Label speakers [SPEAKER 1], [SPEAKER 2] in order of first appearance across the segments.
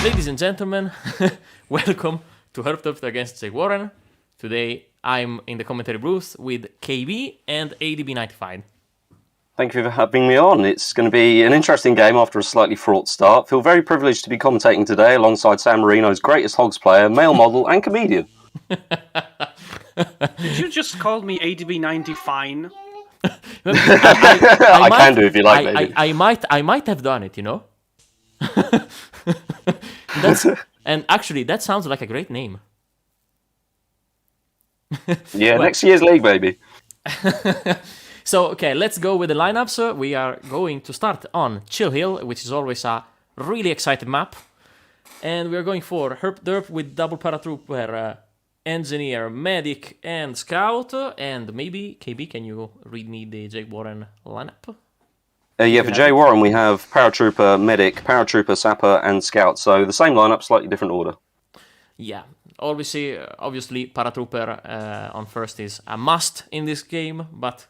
[SPEAKER 1] Ladies and gentlemen, welcome to herpderp against J.Warren. Today I'm in the commentary booth with KB and ADB95.
[SPEAKER 2] Thank you for having me on. It's going to be an interesting game after a slightly fraught start. Feel very privileged to be commentating today alongside San Marino's greatest Hogs player, male model and comedian.
[SPEAKER 3] Did you just call me ADB90 fine?
[SPEAKER 2] I can do if you like, maybe.
[SPEAKER 1] I might have done it, you know? And actually, that sounds like a great name.
[SPEAKER 2] Yeah, next year's league, baby.
[SPEAKER 1] So, okay, let's go with the lineups. We are going to start on Chill Hill, which is always a really exciting map. And we are going for herpderp with double paratrooper, engineer, medic, and scout. And maybe, KB, can you read me the J.Warren lineup?
[SPEAKER 2] Yeah, for J.Warren we have paratrooper, medic, paratrooper, sapper, and scout. So the same lineup, slightly different order.
[SPEAKER 1] Yeah, obviously paratrooper on first is a must in this game, but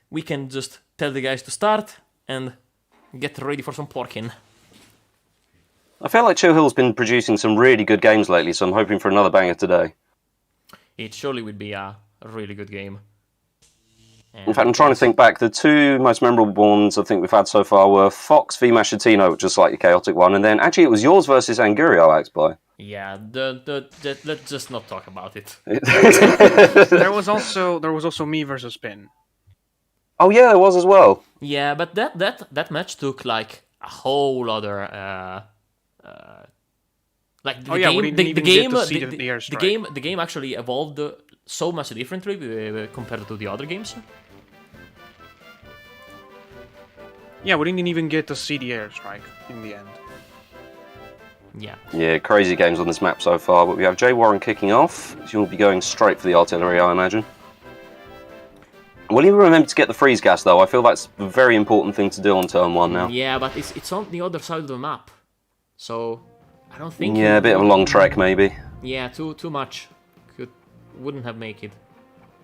[SPEAKER 1] we can just tell the guys to start and get ready for some porking.
[SPEAKER 2] I feel like Chill Hill's been producing some really good games lately, so I'm hoping for another banger today.
[SPEAKER 1] It surely would be a really good game.
[SPEAKER 2] In fact, I'm trying to think back. The two most memorable ones I think we've had so far were Fox v Machetino, which was a slightly chaotic one, and then actually it was yours versus Angurio, Axby.
[SPEAKER 1] Yeah, let's just not talk about it.
[SPEAKER 3] There was also me versus Pin.
[SPEAKER 2] Oh yeah, it was as well.
[SPEAKER 1] Yeah, but that match took like a whole other like the game actually evolved so much differently compared to the other games.
[SPEAKER 3] Yeah, we didn't even get to see the airstrike in the end.
[SPEAKER 1] Yeah,
[SPEAKER 2] crazy games on this map so far, but we have J.Warren kicking off. He'll be going straight for the artillery, I imagine. Will you remember to get the freeze gas, though? I feel that's a very important thing to do on turn one now.
[SPEAKER 1] Yeah, but it's on the other side of the map, so I don't think...
[SPEAKER 2] Yeah, a bit of a long trek, maybe.
[SPEAKER 1] Yeah, too much. Wouldn't have made it.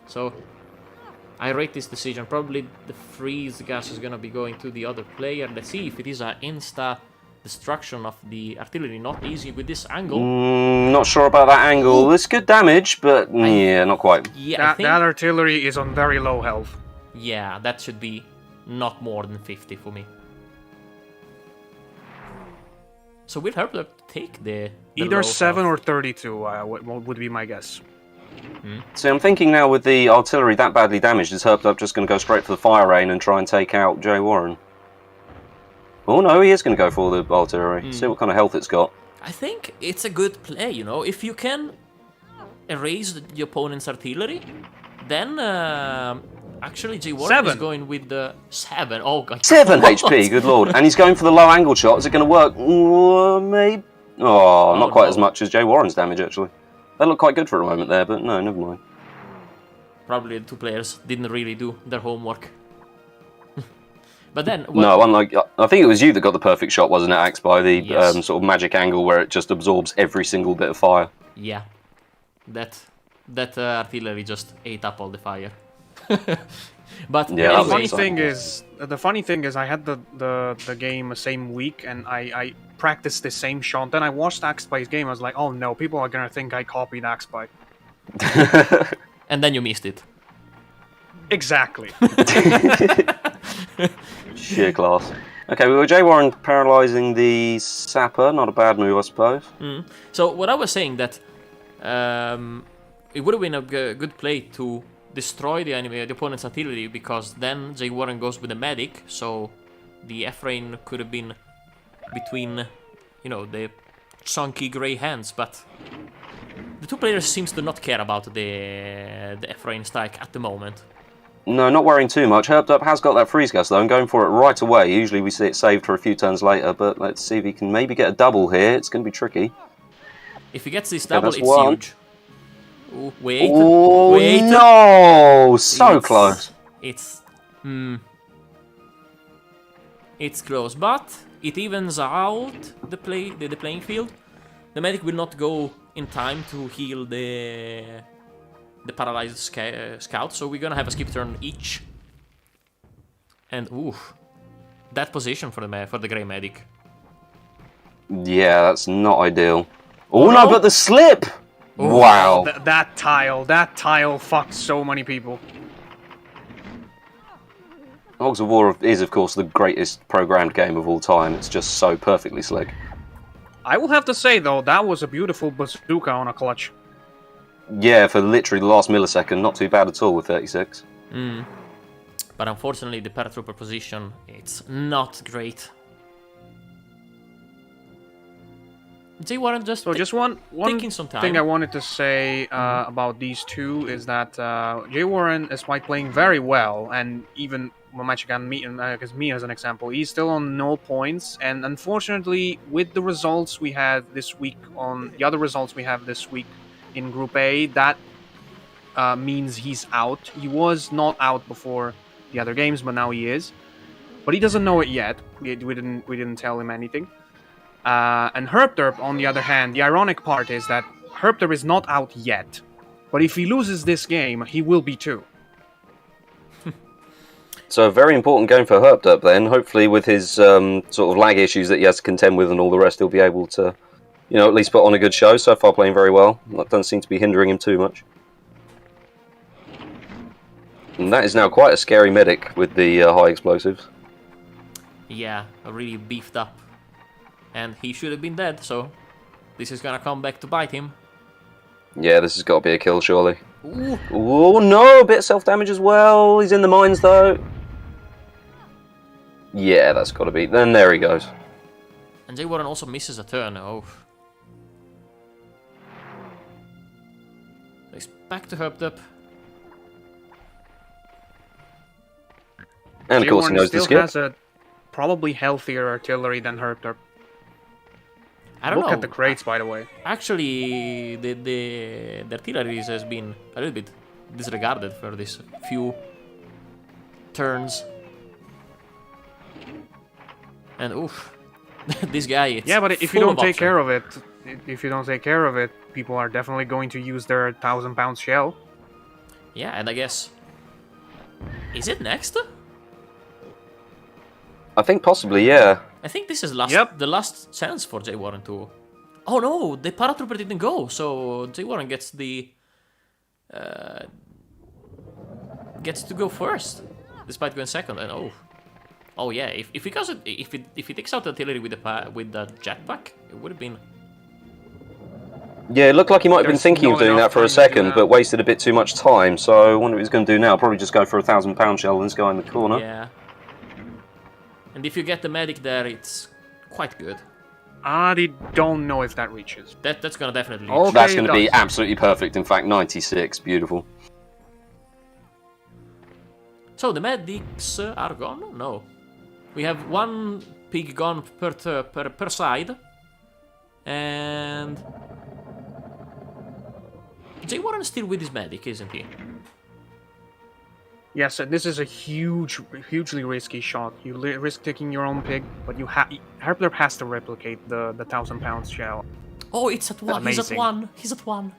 [SPEAKER 1] So I rate this decision. Probably the freeze gas is gonna be going to the other player. Let's see if it is an insta destruction of the artillery. Not easy with this angle.
[SPEAKER 2] Not sure about that angle. It's good damage, but yeah, not quite.
[SPEAKER 1] Yeah,
[SPEAKER 3] that artillery is on very low health.
[SPEAKER 1] Yeah, that should be not more than 50 for me. So will herpderp take the
[SPEAKER 3] either 7 or 32 would be my guess.
[SPEAKER 2] See, I'm thinking now with the artillery that badly damaged, is herpderp just going to go straight for the fire rain and try and take out J.Warren? Oh no, he is going to go for the artillery. See what kind of health it's got.
[SPEAKER 1] I think it's a good play, you know. If you can erase the opponent's artillery, then actually J.Warren is going with the 7. Oh god.
[SPEAKER 2] 7 HP, good lord. And he's going for the low angle shot. Is it going to work? Maybe. Oh, not quite as much as J.Warren's damage, actually. That looked quite good for a moment there, but no, never mind.
[SPEAKER 1] Probably the two players didn't really do their homework. But then...
[SPEAKER 2] No, unlike... I think it was you that got the perfect shot, wasn't it, Axe, by the sort of magic angle where it just absorbs every single bit of fire.
[SPEAKER 1] Yeah. That artillery just ate up all the fire. But
[SPEAKER 2] yeah,
[SPEAKER 1] anyway,
[SPEAKER 3] the funny thing is I had the game the same week and I practiced the same shot. Then I watched Axpy's game. I was like, oh no, people are gonna think I copied Axpy.
[SPEAKER 1] And then you missed it.
[SPEAKER 3] Exactly.
[SPEAKER 2] Sheer class. Okay, we were J.Warren paralysing the sapper. Not a bad move, I suppose.
[SPEAKER 1] So what I was saying that it would have been a good play to destroy the opponent's artillery, because then J.Warren goes with the medic, so the F-rain could have been between, you know, the chunky grey hands, but the two players seems to not care about the F-rain strike at the moment.
[SPEAKER 2] No, not worrying too much. herpderp has got that freeze gas, though, and going for it right away. Usually we see it saved for a few turns later, but let's see if he can maybe get a double here. It's going to be tricky.
[SPEAKER 1] If he gets this double, it's huge. Ooh, wait.
[SPEAKER 2] No! So close.
[SPEAKER 1] It's close, but it evens out the playing field. The medic will not go in time to heal the paralyzed scout, so we're gonna have a skip turn each. And ooh, that position for the grey medic.
[SPEAKER 2] Yeah, that's not ideal. Oh
[SPEAKER 1] no.
[SPEAKER 2] no, but the slip!
[SPEAKER 1] Oh.
[SPEAKER 2] Wow.
[SPEAKER 3] That tile fucked so many people.
[SPEAKER 2] Hogs of War is, of course, the greatest programmed game of all time. It's just so perfectly slick.
[SPEAKER 3] I will have to say, though, that was a beautiful bazooka on a clutch.
[SPEAKER 2] Yeah, for literally the last millisecond, not too bad at all with 36.
[SPEAKER 1] But unfortunately, the paratrooper position, it's not great. J.Warren just
[SPEAKER 3] So just one
[SPEAKER 1] taking some time.
[SPEAKER 3] thing I wanted to say about these two is that J.Warren, despite playing very well, and even one match against me as an example, he's still on 0 points. And unfortunately, with the results we had this week on the other results we have this week in Group A, that means he's out. He was not out before the other games, but now he is. But he doesn't know it yet. We didn't tell him anything. And herpderp, on the other hand, the ironic part is that herpderp is not out yet. But if he loses this game, he will be too.
[SPEAKER 2] So a very important game for herpderp then. Hopefully with his sort of lag issues that he has to contend with and all the rest, he'll be able to, you know, at least put on a good show. So far playing very well. That doesn't seem to be hindering him too much. And that is now quite a scary medic with the high explosives.
[SPEAKER 1] Yeah, really beefed up. And he should have been dead, so this is gonna come back to bite him.
[SPEAKER 2] Yeah, this has got to be a kill, surely.
[SPEAKER 1] Ooh.
[SPEAKER 2] Oh no, a bit of self-damage as well. He's in the mines though. Yeah, that's got to be. Then there he goes.
[SPEAKER 1] And J.Warren also misses a turn. Oh. So he's back to herpderp.
[SPEAKER 2] And of course he knows the
[SPEAKER 3] still
[SPEAKER 2] skip.
[SPEAKER 3] has a probably healthier artillery than herpderp.
[SPEAKER 1] I don't know.
[SPEAKER 3] Look at the crates, by the way.
[SPEAKER 1] Actually, the artillery has been a little bit disregarded for this few turns. And oof, this guy. It's
[SPEAKER 3] Yeah, but if you
[SPEAKER 1] full
[SPEAKER 3] don't
[SPEAKER 1] of
[SPEAKER 3] take
[SPEAKER 1] option.
[SPEAKER 3] care of it, people are definitely going to use their 1,000-pound shell.
[SPEAKER 1] Yeah, and I guess. Is it next?
[SPEAKER 2] I think possibly, yeah.
[SPEAKER 1] I think this is the last chance for J.Warren to. Oh no, the paratrooper didn't go, so J.Warren gets the. Gets to go first, despite going second. And oh yeah, if he takes out the artillery with the jetpack, it would have been.
[SPEAKER 2] Yeah, it looked like he might have been
[SPEAKER 3] There's
[SPEAKER 2] thinking
[SPEAKER 3] not
[SPEAKER 2] of doing
[SPEAKER 3] enough
[SPEAKER 2] that for a
[SPEAKER 3] time to do
[SPEAKER 2] second,
[SPEAKER 3] that.
[SPEAKER 2] but wasted a bit too much time. So I wonder what he's going to do now. Probably just go for a 1,000-pound shell and this guy in the corner.
[SPEAKER 1] Yeah. And if you get the medic there, it's quite good.
[SPEAKER 3] I don't know if that reaches.
[SPEAKER 1] That's gonna definitely.
[SPEAKER 3] Okay,
[SPEAKER 2] That's
[SPEAKER 3] it
[SPEAKER 2] going to be
[SPEAKER 3] does.
[SPEAKER 2] absolutely perfect. In fact, 96, beautiful.
[SPEAKER 1] So the medics are gone? No. We have one pig gone per side. And J.Warren is still with his medic, isn't he?
[SPEAKER 3] Yes, and this is a hugely risky shot. You risk taking your own pig, but herpderp has to replicate the 1,000-pound shell.
[SPEAKER 1] Oh, it's at one. He's at
[SPEAKER 3] Amazing.
[SPEAKER 1] one. He's at one.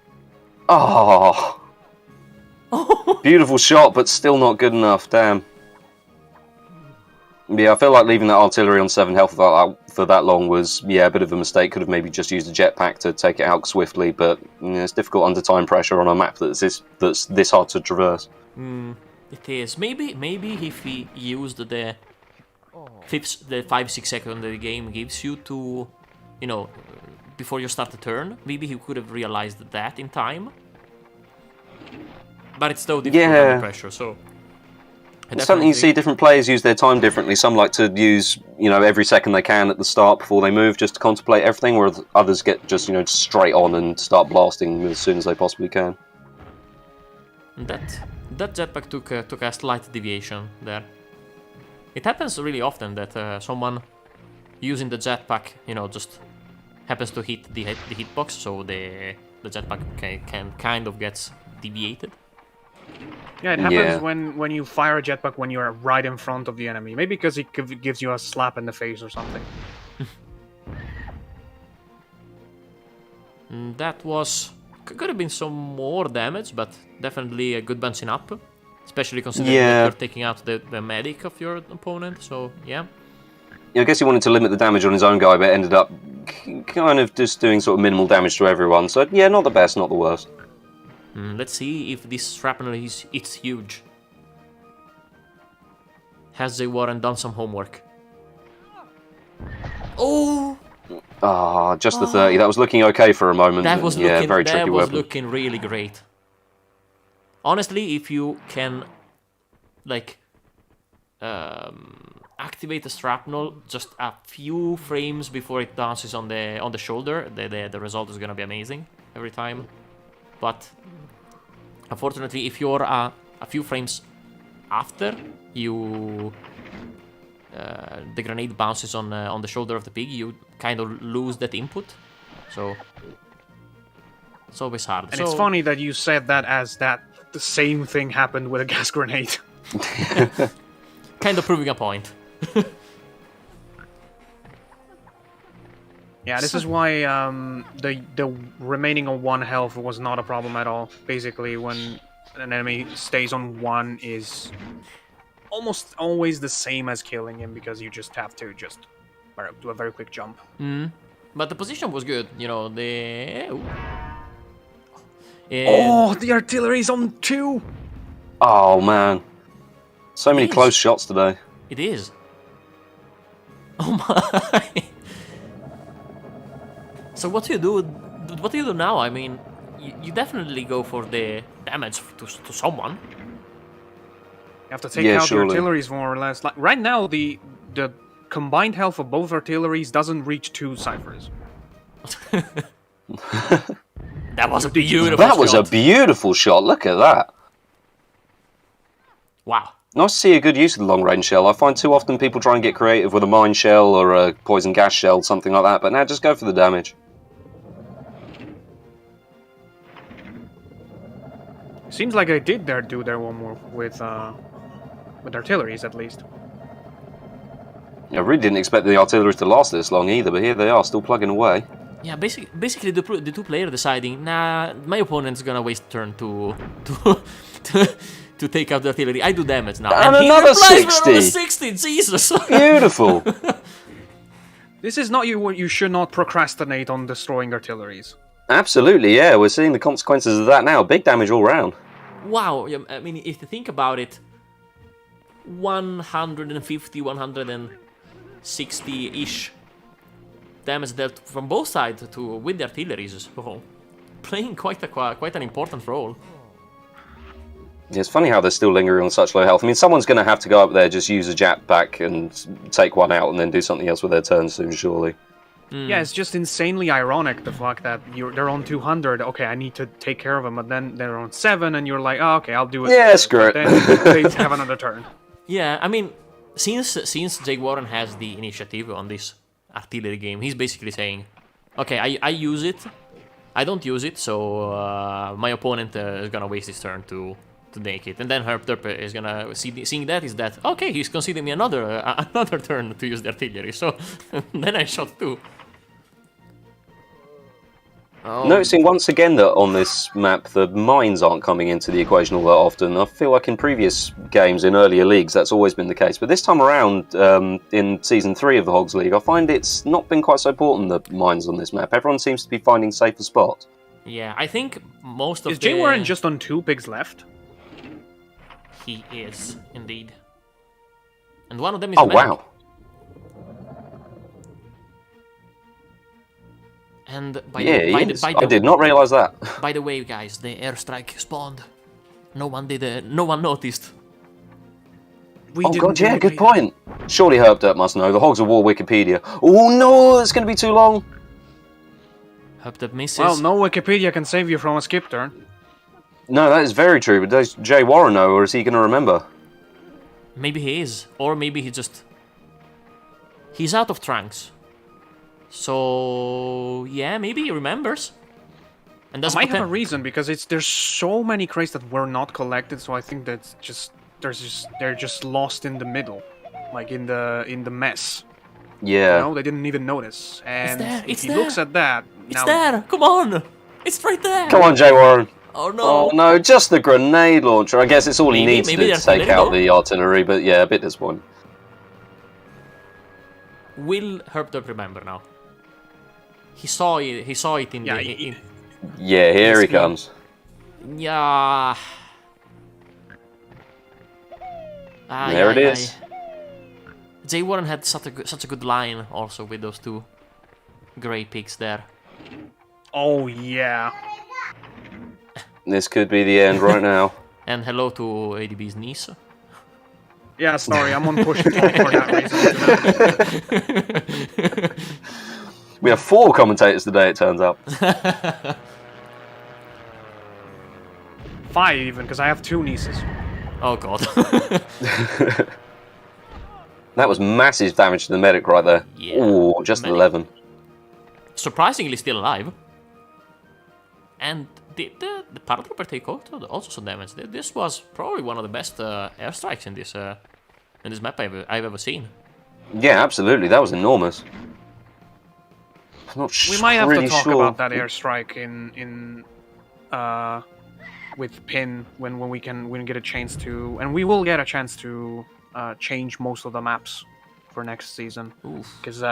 [SPEAKER 2] Oh, beautiful shot, but still not good enough. Damn. Yeah, I feel like leaving that artillery on 7 health for that long was, yeah, a bit of a mistake. Could have maybe just used a jetpack to take it out swiftly, but it's difficult under time pressure on a map that's this hard to traverse.
[SPEAKER 1] It is. Maybe if he used the 5-6 seconds the game gives you to, you know, before you start the turn, maybe he could have realized that in time. But it's still difficult under pressure, so.
[SPEAKER 2] It's something you see different players use their time differently. Some like to use, you know, every second they can at the start before they move just to contemplate everything, whereas others get just, you know, straight on and start blasting as soon as they possibly can.
[SPEAKER 1] That jetpack took a slight deviation there. It happens really often that someone using the jetpack, you know, just happens to hit the hitbox, so the jetpack can kind of gets deviated.
[SPEAKER 3] Yeah, it happens when you fire a jetpack when you're right in front of the enemy. Maybe because it gives you a slap in the face or something.
[SPEAKER 1] That was... could have been some more damage, but definitely a good bouncing up. Especially considering that you're taking out the medic of your opponent, so yeah.
[SPEAKER 2] Yeah, I guess he wanted to limit the damage on his own guy, but ended up kind of just doing sort of minimal damage to everyone. So yeah, not the best, not the worst.
[SPEAKER 1] Let's see if this shrapnel it's huge. Has J.Warren done some homework? Oh!
[SPEAKER 2] Ah, just the 30. That was looking okay for a moment.
[SPEAKER 1] That was
[SPEAKER 2] yeah,
[SPEAKER 1] looking,
[SPEAKER 2] very tricky
[SPEAKER 1] that was
[SPEAKER 2] weapon.
[SPEAKER 1] looking really great. Honestly, if you can, like, activate the shrapnel just a few frames before it dances on the shoulder, the result is gonna be amazing every time. But unfortunately, if you're a few frames after you the grenade bounces on the shoulder of the pig, you kind of lose that input. So it's always hard.
[SPEAKER 3] And it's funny that you said that as that the same thing happened with a gas grenade.
[SPEAKER 1] Kind of proving a point.
[SPEAKER 3] Yeah, this is why the remaining on 1 health was not a problem at all. Basically, when an enemy stays on 1 is almost always the same as killing him, because you just have to just do a very quick jump.
[SPEAKER 1] But the position was good, you know,
[SPEAKER 3] Oh, the artillery's on 2!
[SPEAKER 2] Oh man, so many
[SPEAKER 1] It is.
[SPEAKER 2] close shots today.
[SPEAKER 1] It is. Oh my. So what do you do? What do you do now? I mean, you definitely go for the damage to someone.
[SPEAKER 3] You have to take
[SPEAKER 2] Yeah,
[SPEAKER 3] out
[SPEAKER 2] surely.
[SPEAKER 3] the artilleries more or less. Like right now, the combined health of both artilleries doesn't reach 2 ciphers.
[SPEAKER 1] That was a beautiful
[SPEAKER 2] That was a
[SPEAKER 1] shot.
[SPEAKER 2] beautiful shot. Look at that.
[SPEAKER 1] Wow.
[SPEAKER 2] Nice to see a good use of the long-range shell. I find too often people try and get creative with a mine shell or a poison gas shell, something like that. But now just go for the damage.
[SPEAKER 3] Seems like I did do their one more with artilleries at least.
[SPEAKER 2] I really didn't expect the artillery to last this long either, but here they are, still plugging away.
[SPEAKER 1] Yeah, basically the two players deciding, nah, my opponent's gonna waste turn to to take out the artillery. I do damage now.
[SPEAKER 2] And
[SPEAKER 1] he
[SPEAKER 2] another
[SPEAKER 1] replies with
[SPEAKER 2] 60.
[SPEAKER 1] another 60. Jesus.
[SPEAKER 2] Beautiful.
[SPEAKER 3] This is not you should not procrastinate on destroying artilleries.
[SPEAKER 2] Absolutely, yeah. We're seeing the consequences of that now. Big damage all round.
[SPEAKER 1] Wow. I mean, if you think about it, 150, 160-ish damage dealt from both sides with the artilleries. So playing quite an important role.
[SPEAKER 2] Yeah, it's funny how they're still lingering on such low health. I mean, someone's going to have to go up there, just use a jap back and take one out and then do something else with their turn soon, surely.
[SPEAKER 3] Yeah, it's just insanely ironic, the fact that they're on 200. Okay, I need to take care of them, but then they're on 7, and you're like, oh, okay, I'll do it.
[SPEAKER 2] Yeah, screw it.
[SPEAKER 3] Then they have another turn.
[SPEAKER 1] Yeah, I mean, since J.Warren has the initiative on this artillery game, he's basically saying, okay, I use it, I don't use it, so my opponent is gonna waste his turn to make it, and then herpderp is gonna seeing that is that okay, he's conceding me another turn to use the artillery, so then I shot 2. Oh.
[SPEAKER 2] Noticing once again that on this map the mines aren't coming into the equation all that often. I feel like in previous games in earlier leagues that's always been the case, but this time around in Season 3 of the Hogs League I find it's not been quite so important, the mines on this map. Everyone seems to be finding safer spots.
[SPEAKER 1] Yeah, I think most of
[SPEAKER 3] Is J.Warren just on 2 pigs left?
[SPEAKER 1] He is, indeed. And one of them is
[SPEAKER 2] Oh
[SPEAKER 1] a medic.
[SPEAKER 2] wow.
[SPEAKER 1] And
[SPEAKER 2] He is. I did not realise that.
[SPEAKER 1] By the way, guys, the airstrike spawned. No one noticed.
[SPEAKER 3] We
[SPEAKER 2] Oh
[SPEAKER 3] didn't
[SPEAKER 2] god, yeah,
[SPEAKER 3] do
[SPEAKER 2] good
[SPEAKER 3] it.
[SPEAKER 2] point. Surely herpderp must know. The Hogs of War Wikipedia. Oh no, it's going to be too long.
[SPEAKER 1] Hope that misses.
[SPEAKER 3] Well, no Wikipedia can save you from a skip turn.
[SPEAKER 2] No, that is very true, but does J.Warren know, or is he going to remember?
[SPEAKER 1] Maybe he is, or maybe he's out of trunks. So yeah, maybe he remembers. And
[SPEAKER 3] I
[SPEAKER 1] that's
[SPEAKER 3] might have a reason, because there's so many crates that were not collected, so I think that's they're just lost in the middle, like in the mess.
[SPEAKER 2] Yeah.
[SPEAKER 3] You know, they didn't even notice. And
[SPEAKER 1] there,
[SPEAKER 3] if
[SPEAKER 1] it's
[SPEAKER 3] he
[SPEAKER 1] there.
[SPEAKER 3] looks at that,
[SPEAKER 1] It's
[SPEAKER 3] now
[SPEAKER 1] there! Come on! It's right there!
[SPEAKER 2] Come on, J.Warren.
[SPEAKER 1] Oh no!
[SPEAKER 2] Oh no, just the grenade launcher. I guess it's all he needs to
[SPEAKER 1] maybe
[SPEAKER 2] do
[SPEAKER 1] the
[SPEAKER 2] to take
[SPEAKER 1] artillery
[SPEAKER 2] out
[SPEAKER 1] though?
[SPEAKER 2] the artillery, but yeah, a bit disappointing.
[SPEAKER 1] Will herpderp remember now? He saw it. He saw it in
[SPEAKER 3] Yeah,
[SPEAKER 1] the.
[SPEAKER 2] Yeah, here he
[SPEAKER 1] screen.
[SPEAKER 2] comes.
[SPEAKER 1] Yeah.
[SPEAKER 2] There it is.
[SPEAKER 1] J.Warren had such a good line also with those two grey pigs there.
[SPEAKER 3] Oh yeah.
[SPEAKER 2] This could be the end right now.
[SPEAKER 1] And hello to ADB's niece.
[SPEAKER 3] Yeah, sorry, I'm on push to talk for that reason.
[SPEAKER 2] We have 4 commentators today, it turns out.
[SPEAKER 3] 5 even, because I have 2 nieces.
[SPEAKER 1] Oh god.
[SPEAKER 2] That was massive damage to the medic right there.
[SPEAKER 1] Yeah.
[SPEAKER 2] Ooh, just
[SPEAKER 1] Medic.
[SPEAKER 2] 11.
[SPEAKER 1] Surprisingly still alive. And the paratrooper take also some damage. This was probably one of the best airstrikes in this map I've ever seen.
[SPEAKER 2] Yeah, absolutely. That was enormous. I'm not
[SPEAKER 3] We might have
[SPEAKER 2] really
[SPEAKER 3] to talk
[SPEAKER 2] sure.
[SPEAKER 3] about that airstrike in with Pin when we can get a chance to, and we will get a chance to change most of the maps for next season. Because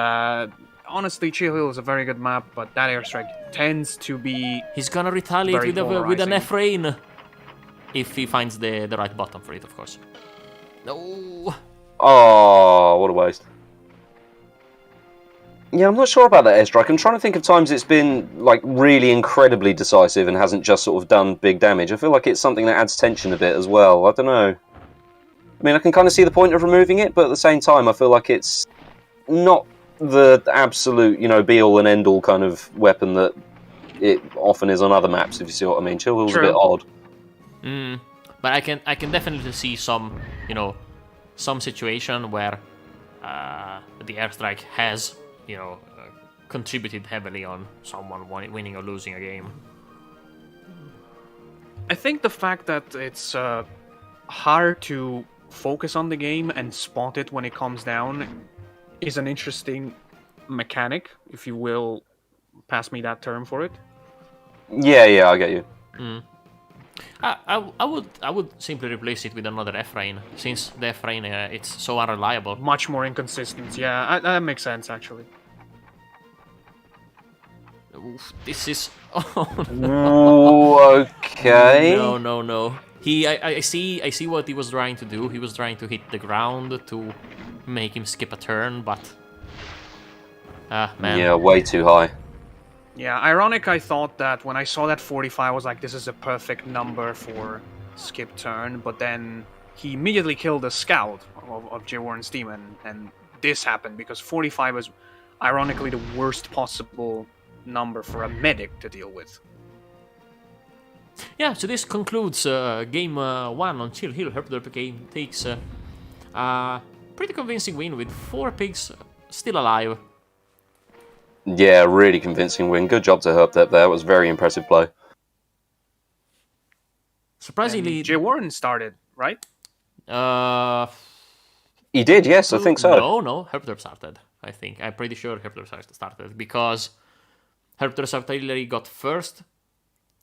[SPEAKER 3] honestly, Chill Hill is a very good map, but that airstrike tends to be.
[SPEAKER 1] He's gonna retaliate with an
[SPEAKER 3] polarizing.
[SPEAKER 1] F-rain. If he finds the right button for it, of course. No.
[SPEAKER 2] Oh, what a waste. Yeah, I'm not sure about that airstrike. I'm trying to think of times it's been like really incredibly decisive and hasn't just sort of done big damage. I feel like it's something that adds tension a bit as well. I don't know. I mean, I can kind of see the point of removing it, but at the same time, I feel like it's not the absolute, be-all and end-all kind of weapon that it often is on other maps, if you see what I mean. Chill Hill's a bit odd.
[SPEAKER 1] But I can definitely see some situation where the airstrike has contributed heavily on someone winning or losing a game.
[SPEAKER 3] I think the fact that it's hard to focus on the game and spot it when it comes down is an interesting mechanic, if you will pass me that term for it.
[SPEAKER 2] Yeah, I get you.
[SPEAKER 1] I would simply replace it with another F-rain, since the F-rain it's so unreliable.
[SPEAKER 3] Much more inconsistent. Yeah, that makes sense actually.
[SPEAKER 1] Oof, this is.
[SPEAKER 2] Ooh, okay.
[SPEAKER 1] No. I see what he was trying to do. He was trying to hit the ground to make him skip a turn, but man.
[SPEAKER 2] Yeah, way too high.
[SPEAKER 3] Yeah, ironic. I thought that when I saw that 45, I was like, this is a perfect number for skip turn, but then he immediately killed a scout of J.Warren's team, and this happened because 45 was ironically the worst possible number for a medic to deal with.
[SPEAKER 1] Yeah, so this concludes game 1 on Chill Hill. herpderp game takes a pretty convincing win with 4 pigs still alive.
[SPEAKER 2] Yeah, really convincing win. Good job to herpderp there. It was very impressive play.
[SPEAKER 1] Surprisingly,
[SPEAKER 3] J.Warren started, right?
[SPEAKER 2] He did, yes, I think so.
[SPEAKER 1] No, herpderp started. I think I'm pretty sure herpderp started because herpderp's artillery got first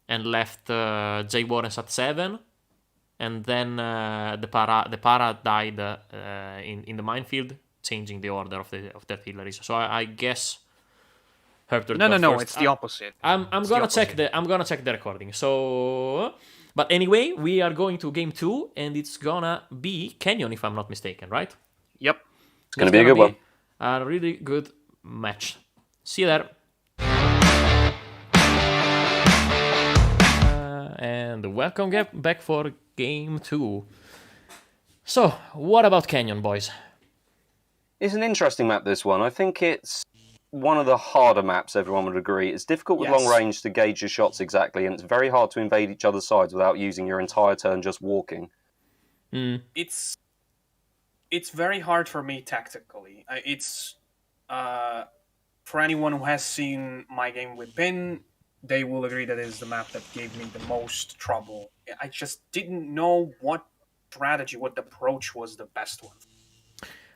[SPEAKER 1] and left J.Warren at 7, and then the para died in the minefield, changing the order of the artillery. So I guess herpderp.
[SPEAKER 3] No, it's the opposite.
[SPEAKER 1] I'm gonna check the recording. So, but anyway, we are going to game 2, and it's gonna be Canyon, if I'm not mistaken, right?
[SPEAKER 3] Yep.
[SPEAKER 2] It's going to be a good one.
[SPEAKER 1] A really good match. See you there. And welcome back for game 2. So, what about Canyon, boys?
[SPEAKER 2] It's an interesting map, this one. I think it's one of the harder maps, everyone would agree. It's difficult with long range to gauge your shots exactly, and it's very hard to invade each other's sides without using your entire turn just walking.
[SPEAKER 3] It's very hard for me tactically. It's for anyone who has seen my game with Pin, they will agree that it is the map that gave me the most trouble. I just didn't know what strategy, what approach was the best one.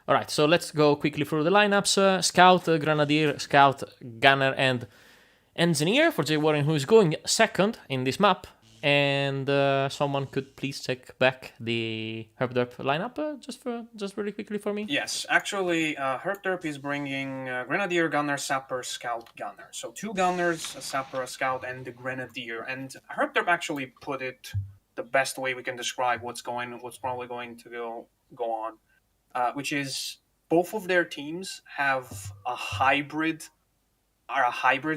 [SPEAKER 1] Alright, so let's go quickly through the lineups. Scout, Grenadier, Scout, Gunner, and Engineer for J.Warren, who is going second in this map. And someone could please check back the herpderp lineup just really quickly for me.
[SPEAKER 3] Yes, actually, herpderp is bringing Grenadier, Gunner, Sapper, Scout, Gunner. So 2 Gunners, a Sapper, a Scout, and the Grenadier. And herpderp actually put it the best way we can describe what's probably going to go on, which is both of their teams have a hybrid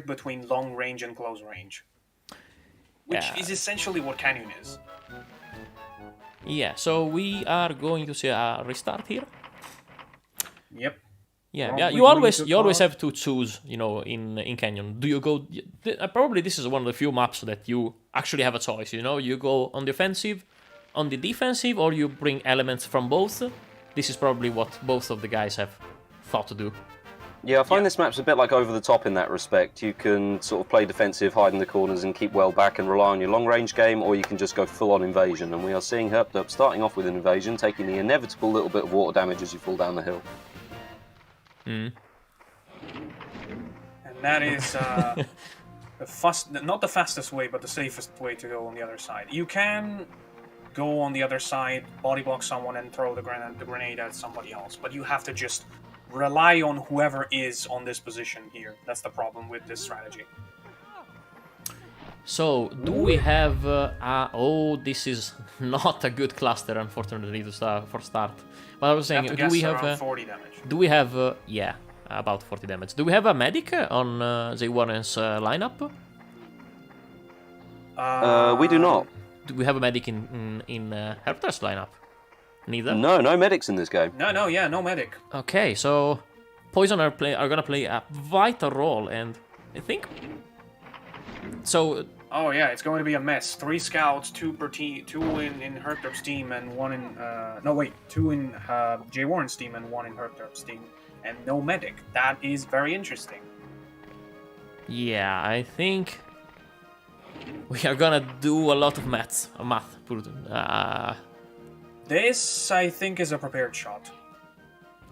[SPEAKER 3] between long range and close range, which is essentially what Canyon is.
[SPEAKER 1] Yeah, so we are going to see a restart here.
[SPEAKER 3] Yep.
[SPEAKER 1] Yeah. You always have to choose, in Canyon. Do you go? Probably this is one of the few maps that you actually have a choice. You go on the offensive, on the defensive, or you bring elements from both. This is probably what both of the guys have thought to do.
[SPEAKER 2] Yeah, I find this map's a bit like over the top in that respect. You can sort of play defensive, hide in the corners and keep well back and rely on your long-range game, or you can just go full-on invasion. And we are seeing herpderp starting off with an invasion, taking the inevitable little bit of water damage as you fall down the hill.
[SPEAKER 3] And that is not the fastest way, but the safest way to go on the other side. You can go on the other side, body block someone, and throw the grenade at somebody else, but you have to just rely on whoever is on this position here. That's the problem with this strategy.
[SPEAKER 1] So, do we have... this is not a good cluster, unfortunately, for start. But I was saying, do we have...
[SPEAKER 3] 40 damage.
[SPEAKER 1] Do we have... about 40 damage. Do we have a medic on J.Warren's lineup?
[SPEAKER 2] We do not.
[SPEAKER 1] Do we have a medic in herpderp's lineup? Neither?
[SPEAKER 2] No medics in this game.
[SPEAKER 3] No medic.
[SPEAKER 1] Okay, so Poison are gonna play a vital role, and I think... So...
[SPEAKER 3] Oh yeah, it's going to be a mess. 3 scouts, 2 per team, 2 in herpderp's team, and 1 in... 2 in J.Warren's team and 1 in herpderp's team. And no medic. That is very interesting.
[SPEAKER 1] Yeah, I think... We are gonna do a lot of math.
[SPEAKER 3] This, I think, is a prepared shot.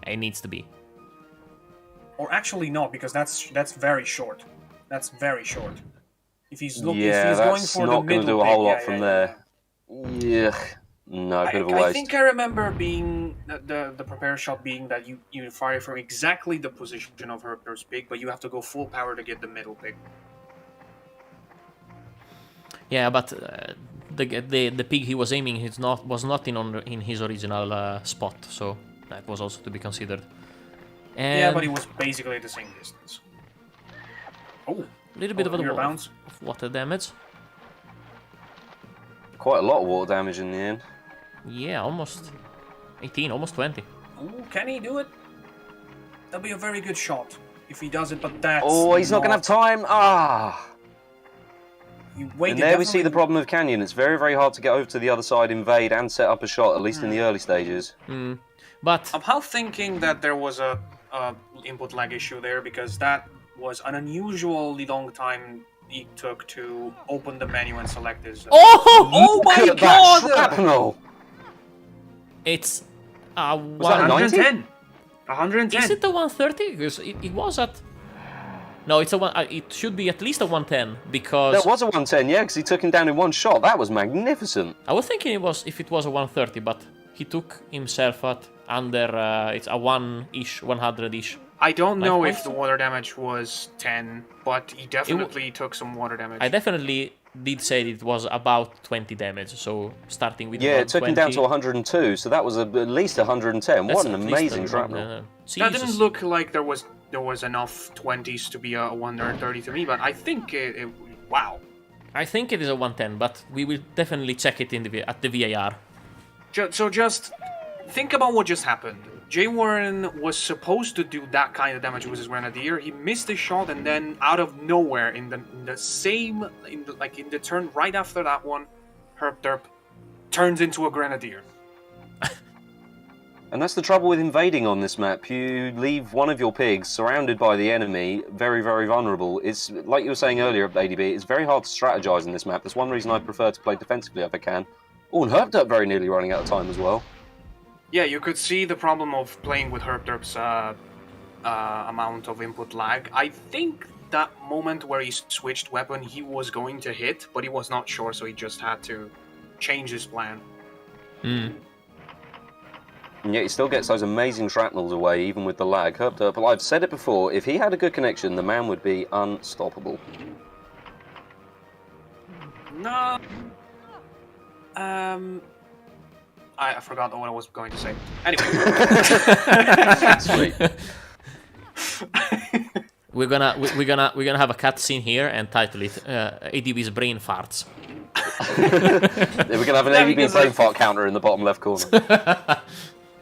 [SPEAKER 1] It needs to be.
[SPEAKER 3] Or actually not, because that's very short. That's very short. If he's going for
[SPEAKER 2] that's
[SPEAKER 3] the
[SPEAKER 2] not going to do a whole lot from there.
[SPEAKER 3] Yeah.
[SPEAKER 2] No, a bit of a waste.
[SPEAKER 3] I think I remember being the prepare shot being that you fire from exactly the position of herpderp's pig, but you have to go full power to get the middle pig.
[SPEAKER 1] Yeah, but the pig he was aiming was not in his original spot, so that was also to be considered. And
[SPEAKER 3] yeah, but he was basically at the same distance. Oh,
[SPEAKER 1] a little bit of
[SPEAKER 3] bounce.
[SPEAKER 1] Water damage.
[SPEAKER 2] Quite a lot of water damage in the end.
[SPEAKER 1] Yeah, almost 18, almost 20.
[SPEAKER 3] Ooh, can he do it? That'd be a very good shot if he does it, but that's...
[SPEAKER 2] Oh, he's not going to have time.
[SPEAKER 3] And
[SPEAKER 2] there we see the problem of Canyon. It's very, very hard to get over to the other side, invade, and set up a shot, at least in the early stages.
[SPEAKER 1] But
[SPEAKER 3] I'm half thinking that there was a input lag issue there, because that was an unusually long time it took to open the menu and select this.
[SPEAKER 2] Oh my god! Shrapnel!
[SPEAKER 1] It's
[SPEAKER 2] Was that
[SPEAKER 3] 110. 110.
[SPEAKER 1] Is it the 130? Because it was at... No, it's it should be at least a 110, because...
[SPEAKER 2] There was a 110, yeah, because he took him down in one shot. That was magnificent.
[SPEAKER 1] I was thinking if it was a 130, but he took himself at under... it's a 1-ish, 100-ish.
[SPEAKER 3] I don't know if the water damage was 10, but he definitely took some water damage.
[SPEAKER 1] I definitely did say it was about 20 damage, so starting with...
[SPEAKER 2] Yeah, it took him down to 102, so that was at least 110. What an amazing shrapnel.
[SPEAKER 3] That didn't look like there was enough 20s to be a 130 to me, but I think wow.
[SPEAKER 1] I think it is a 110, but we will definitely check it at the VAR.
[SPEAKER 3] So just think about what just happened. J.Warren was supposed to do that kind of damage with his Grenadier. He missed the shot, and then out of nowhere, in the turn right after that one, herpderp turns into a Grenadier.
[SPEAKER 2] And that's the trouble with invading on this map. You leave one of your pigs surrounded by the enemy, very, very vulnerable. It's like you were saying earlier, ADB, it's very hard to strategize in this map. That's one reason I prefer to play defensively if I can. Oh, and herpderp very nearly running out of time as well.
[SPEAKER 3] Yeah, you could see the problem of playing with herpderp's amount of input lag. I think that moment where he switched weapon, he was going to hit, but he was not sure, so he just had to change his plan.
[SPEAKER 1] Mm.
[SPEAKER 2] And yet he still gets those amazing shrapnels away, even with the lag. herpderp, I've said it before, if he had a good connection, the man would be unstoppable.
[SPEAKER 3] No. I forgot what I was going to say. Anyway.
[SPEAKER 2] Sweet.
[SPEAKER 1] We're gonna have a cutscene here and title it ADB's brain farts.
[SPEAKER 2] We're gonna have an ADB brain fart counter in the bottom left corner.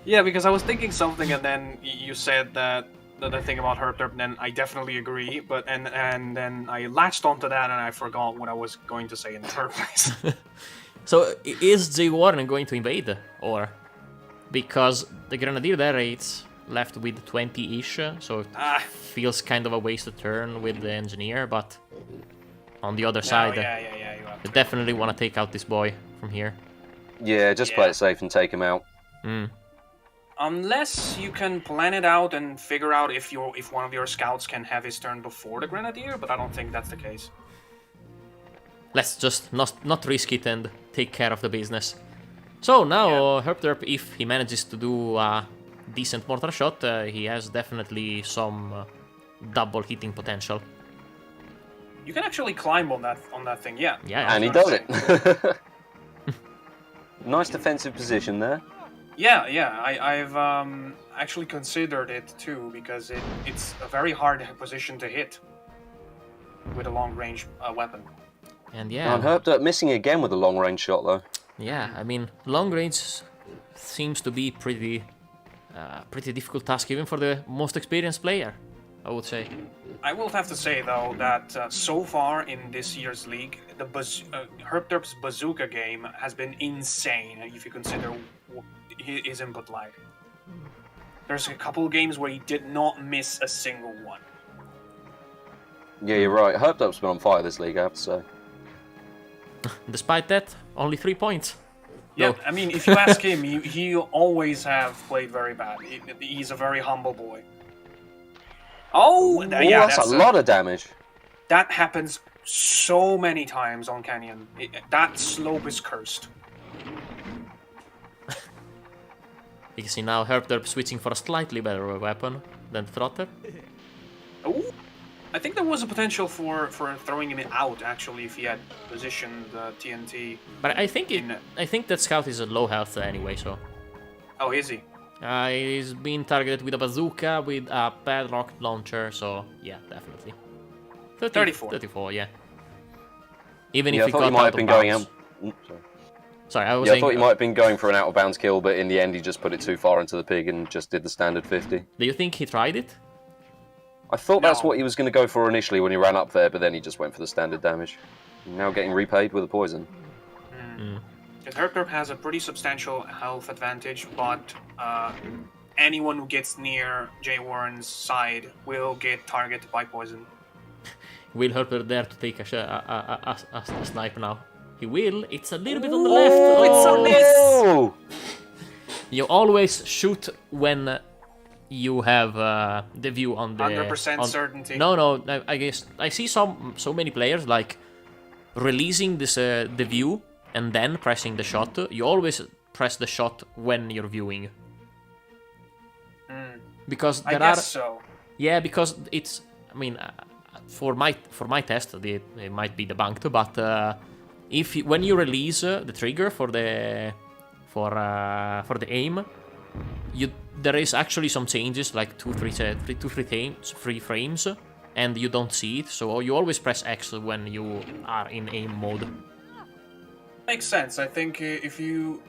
[SPEAKER 3] Yeah, because I was thinking something, and then you said that the thing about herpderp, and then I definitely agree. But and then I latched onto that, and I forgot what I was going to say in the first place.
[SPEAKER 1] So is J.Warren going to invade, or because the Grenadier there is left with 20-ish, so it feels kind of a wasted turn with the Engineer, but on the other side,
[SPEAKER 3] you have
[SPEAKER 1] they
[SPEAKER 3] to.
[SPEAKER 1] definitely want to take out this boy from here.
[SPEAKER 2] Yeah, just play it safe and take him out.
[SPEAKER 1] Mm.
[SPEAKER 3] Unless you can plan it out and figure out if one of your scouts can have his turn before the Grenadier, but I don't think that's the case.
[SPEAKER 1] Let's just not risk it and take care of the business. So now herpderp, if he manages to do a decent mortar shot, he has definitely some double hitting potential.
[SPEAKER 3] You can actually climb on that thing, yeah.
[SPEAKER 1] Yeah,
[SPEAKER 2] And he does it. Nice defensive position there.
[SPEAKER 3] Yeah, I've actually considered it too, because it's a very hard position to hit with a long-range weapon.
[SPEAKER 1] And yeah,
[SPEAKER 2] And herpderp missing again with a long-range shot, though.
[SPEAKER 1] yeah. I mean, long range seems to be pretty difficult task even for the most experienced player, I would say.
[SPEAKER 3] I will have to say though that so far in this year's league, the herpderp's bazooka game has been insane if you consider his input lag. There's a couple of games where he did not miss a single one.
[SPEAKER 2] Yeah, you're right. herpderp's been on fire this league, I have to say.
[SPEAKER 1] Despite that, only 3 points.
[SPEAKER 3] Yeah,
[SPEAKER 1] No.
[SPEAKER 3] I mean, if you ask him, he always have played very bad. He's a very humble boy. Oh, yeah,
[SPEAKER 2] that's a lot of damage.
[SPEAKER 3] That happens so many times on Canyon. That slope is cursed.
[SPEAKER 1] You can see now herpderp switching for a slightly better weapon than the Trotter.
[SPEAKER 3] Oh, I think there was a potential for throwing him out, actually, if he had positioned the TNT.
[SPEAKER 1] But I think that scout is a low health anyway, so.
[SPEAKER 3] Oh, is he?
[SPEAKER 1] He's been targeted with a bazooka, with a padlock launcher, so yeah, definitely.
[SPEAKER 3] 34.
[SPEAKER 1] 34, yeah. Even
[SPEAKER 2] Yeah,
[SPEAKER 1] if
[SPEAKER 2] I
[SPEAKER 1] he
[SPEAKER 2] thought
[SPEAKER 1] got
[SPEAKER 2] he might
[SPEAKER 1] out
[SPEAKER 2] have
[SPEAKER 1] of
[SPEAKER 2] been going
[SPEAKER 1] bounds.
[SPEAKER 2] out.
[SPEAKER 1] Sorry, I was
[SPEAKER 2] Yeah, I
[SPEAKER 1] saying.
[SPEAKER 2] thought he might have been going for an out-of-bounds kill, but in the end he just put it too far into the pig and just did the standard 50.
[SPEAKER 1] Do you think he tried it?
[SPEAKER 2] I thought that's
[SPEAKER 3] No.
[SPEAKER 2] what he was going to go for initially when he ran up there, but then he just went for the standard damage. Now getting repaid with a poison.
[SPEAKER 3] Because herpderp has a pretty substantial health advantage, but anyone who gets near J.Warren's side will get targeted by poison.
[SPEAKER 1] Will herpderp dare to take a snipe now? He will. It's a little bit on the left.
[SPEAKER 3] It's a miss!
[SPEAKER 2] Oh!
[SPEAKER 1] You always shoot when you have the view on the
[SPEAKER 3] 100% certainty.
[SPEAKER 1] No, I guess I see so many players like releasing this the view and then pressing the shot. You always press the shot when you're viewing. Because
[SPEAKER 3] I
[SPEAKER 1] there are
[SPEAKER 3] guess so.
[SPEAKER 1] yeah, because it's I mean for my test it might be debunked, but when you release the trigger for the aim, there is actually some changes, like 2-3 frames, and you don't see it, so you always press X when you are in aim mode.
[SPEAKER 3] Makes sense. I think if you...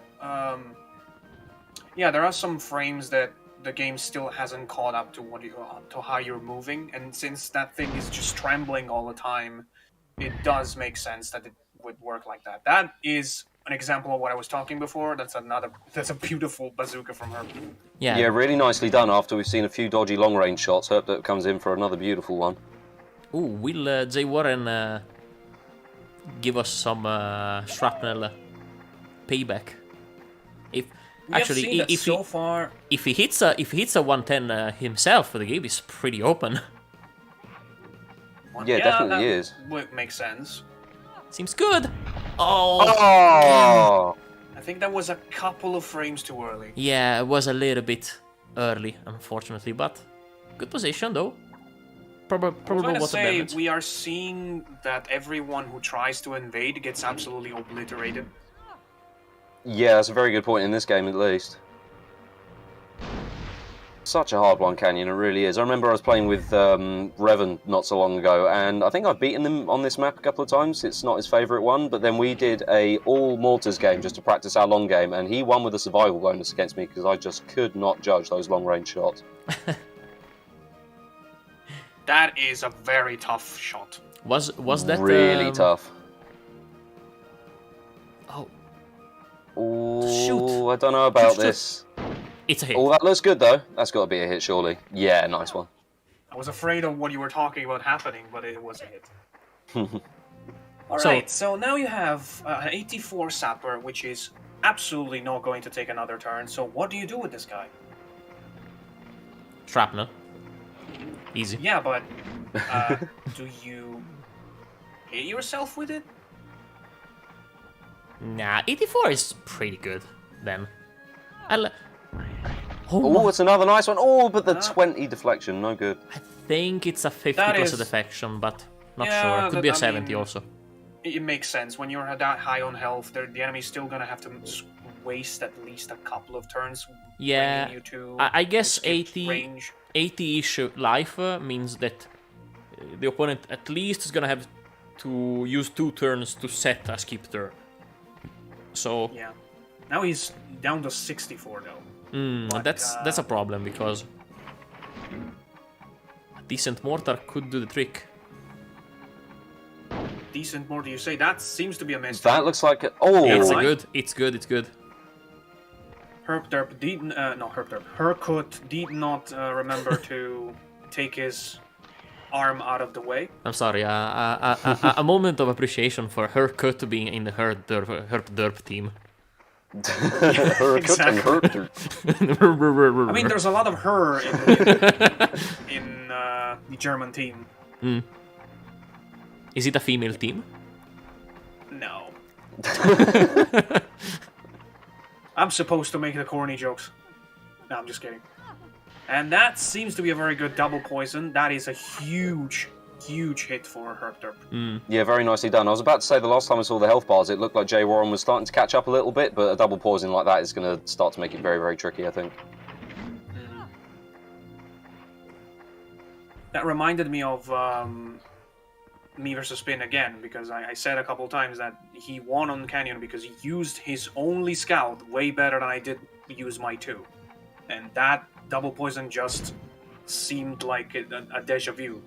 [SPEAKER 3] yeah, there are some frames that the game still hasn't caught up to how you're moving, and since that thing is just trembling all the time, it does make sense that it would work like that. That is an example of what I was talking before. That's a beautiful bazooka from her.
[SPEAKER 1] Yeah.
[SPEAKER 2] Yeah, really nicely done. After we've seen a few dodgy long-range shots, herpderp comes in for another beautiful one.
[SPEAKER 1] Ooh, will J.Warren give us some shrapnel payback?
[SPEAKER 3] We have
[SPEAKER 1] Actually,
[SPEAKER 3] seen that
[SPEAKER 1] if
[SPEAKER 3] so
[SPEAKER 1] he
[SPEAKER 3] far.
[SPEAKER 1] if he hits a 110 himself, the game is pretty open.
[SPEAKER 3] Well,
[SPEAKER 2] Yeah, definitely
[SPEAKER 3] that
[SPEAKER 2] is.
[SPEAKER 3] would make sense.
[SPEAKER 1] Seems good. Oh,
[SPEAKER 2] Oh!
[SPEAKER 3] I think that was a couple of frames too early.
[SPEAKER 1] yeah, it was a little bit early, unfortunately, but good position though.
[SPEAKER 3] I was
[SPEAKER 1] Probable
[SPEAKER 3] gonna
[SPEAKER 1] water
[SPEAKER 3] say,
[SPEAKER 1] damage.
[SPEAKER 3] we are seeing that everyone who tries to invade gets absolutely obliterated.
[SPEAKER 2] Yeah, that's a very good point in this game, at least. Such a hard one, Canyon, it really is. I remember I was playing with Revan not so long ago, and I think I've beaten him on this map a couple of times. It's not his favourite one, but then we did a all-mortars game just to practice our long game, and he won with a survival bonus against me because I just could not judge those long-range shots.
[SPEAKER 3] That is a very tough shot.
[SPEAKER 1] Was that
[SPEAKER 2] really tough?
[SPEAKER 1] Oh,
[SPEAKER 2] Ooh,
[SPEAKER 1] Shoot.
[SPEAKER 2] I don't know about
[SPEAKER 1] Shoot.
[SPEAKER 2] this.
[SPEAKER 1] it's a hit.
[SPEAKER 2] Oh, that looks good though. That's got to be a hit, surely. Yeah, nice one.
[SPEAKER 3] I was afraid of what you were talking about happening, but it was a hit. All
[SPEAKER 1] So-
[SPEAKER 3] right, so now you have an 84 sapper, which is absolutely not going to take another turn. So what do you do with this guy?
[SPEAKER 1] Shrapnel. Easy.
[SPEAKER 3] Yeah, but do you hit yourself with it?
[SPEAKER 1] Nah, 84 is pretty good then. Oh,
[SPEAKER 2] Oh,
[SPEAKER 1] my-
[SPEAKER 2] it's another nice one. Oh, but the 20 deflection, no good.
[SPEAKER 1] I think it's a 50
[SPEAKER 3] That
[SPEAKER 1] plus a
[SPEAKER 3] is-
[SPEAKER 1] defection, but not
[SPEAKER 3] Yeah,
[SPEAKER 1] sure. Could be a
[SPEAKER 3] I
[SPEAKER 1] 70
[SPEAKER 3] mean-
[SPEAKER 1] also.
[SPEAKER 3] It makes sense. When you're that high on health, the enemy's still gonna have to waste at least a couple of turns.
[SPEAKER 1] Yeah,
[SPEAKER 3] bringing you to
[SPEAKER 1] I guess
[SPEAKER 3] skip
[SPEAKER 1] 80
[SPEAKER 3] range.
[SPEAKER 1] 80-ish life means that the opponent at least is gonna have to use 2 turns to set a skip turn. So
[SPEAKER 3] Yeah. Now he's down to 64 though. But,
[SPEAKER 1] that's a problem because a decent mortar could do the trick.
[SPEAKER 3] Decent more, do you say? That seems to be a miss.
[SPEAKER 2] That looks like it. Oh,
[SPEAKER 1] It's a
[SPEAKER 3] right.
[SPEAKER 1] good. It's good. It's good.
[SPEAKER 3] Herpderp did no Herpderp. Herkut did not remember to take his arm out of the way.
[SPEAKER 1] I'm sorry. A moment of appreciation for her cut being in the herpderp team.
[SPEAKER 3] Exactly. I mean, there's a lot of her in the German team.
[SPEAKER 1] Is it a female team?
[SPEAKER 3] No. I'm supposed to make the corny jokes. No, I'm just kidding. And that seems to be a very good double poison. That is a huge, huge hit for Herpderp.
[SPEAKER 2] Yeah, very nicely done. I was about to say the last time I saw the health bars, it looked like J.Warren was starting to catch up a little bit, but a double poison like that is going to start to make it very, very tricky, I think.
[SPEAKER 3] That reminded me of Me versus Spin again, because I said a couple times that he won on Canyon because he used his only scout way better than I did use my 2. And that double poison just seemed like a deja vu.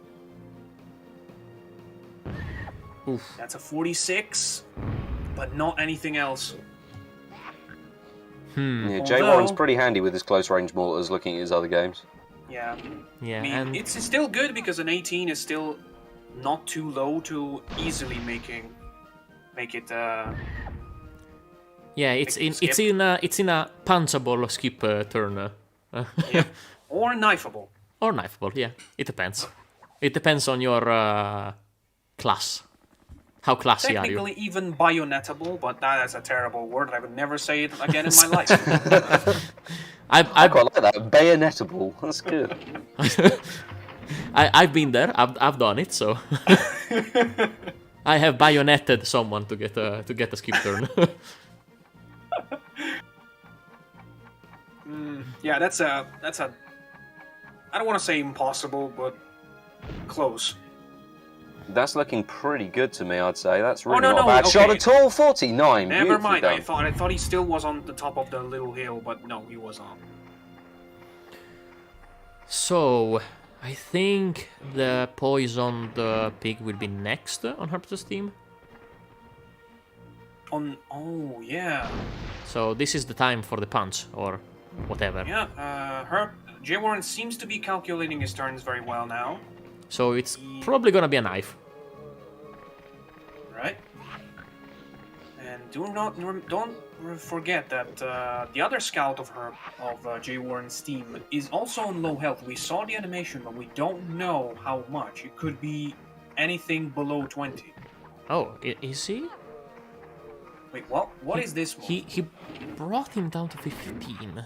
[SPEAKER 1] Oof.
[SPEAKER 3] That's a 46, but not anything else.
[SPEAKER 2] Yeah,
[SPEAKER 3] Although-
[SPEAKER 2] J.Warren's pretty handy with his close range mortars looking at his other games.
[SPEAKER 3] Yeah.
[SPEAKER 1] Yeah,
[SPEAKER 3] I mean,
[SPEAKER 1] and
[SPEAKER 3] it's still good because an 18 is still not too low to easily make it.
[SPEAKER 1] yeah, it's in
[SPEAKER 3] skip.
[SPEAKER 1] it's in a punchable skip turn.
[SPEAKER 3] Yeah. Or knifeable.
[SPEAKER 1] Or knifeable, yeah. It depends. It depends on your class. How classy are you?
[SPEAKER 3] Technically, even bayonettable, but that is a terrible word. I would never say it again in my life.
[SPEAKER 2] I quite like that. Bayonettable. That's good.
[SPEAKER 1] I've been there. I've done it. So I have bayoneted someone to get a skip turn.
[SPEAKER 3] Yeah, that's a. I don't want to say impossible, but close.
[SPEAKER 2] That's looking pretty good to me, I'd say. That's really
[SPEAKER 3] no,
[SPEAKER 2] not a
[SPEAKER 3] no,
[SPEAKER 2] bad shot
[SPEAKER 3] okay.
[SPEAKER 2] at all. 49.
[SPEAKER 3] Never
[SPEAKER 2] Beautifully
[SPEAKER 3] mind.
[SPEAKER 2] done.
[SPEAKER 3] I thought he still was on the top of the little hill, but no, he was on.
[SPEAKER 1] So I think the poisoned pig will be next on Herp's team.
[SPEAKER 3] Oh yeah,
[SPEAKER 1] So this is the time for the punch or whatever.
[SPEAKER 3] yeah. J.Warren seems to be calculating his turns very well now.
[SPEAKER 1] So it's probably gonna be a knife.
[SPEAKER 3] Right. And don't forget that the other scout of J.Warren's team is also on low health. We saw the animation, but we don't know how much. It could be anything below 20.
[SPEAKER 1] Oh, is he?
[SPEAKER 3] Wait, what? What is this one?
[SPEAKER 1] He brought him down to 15.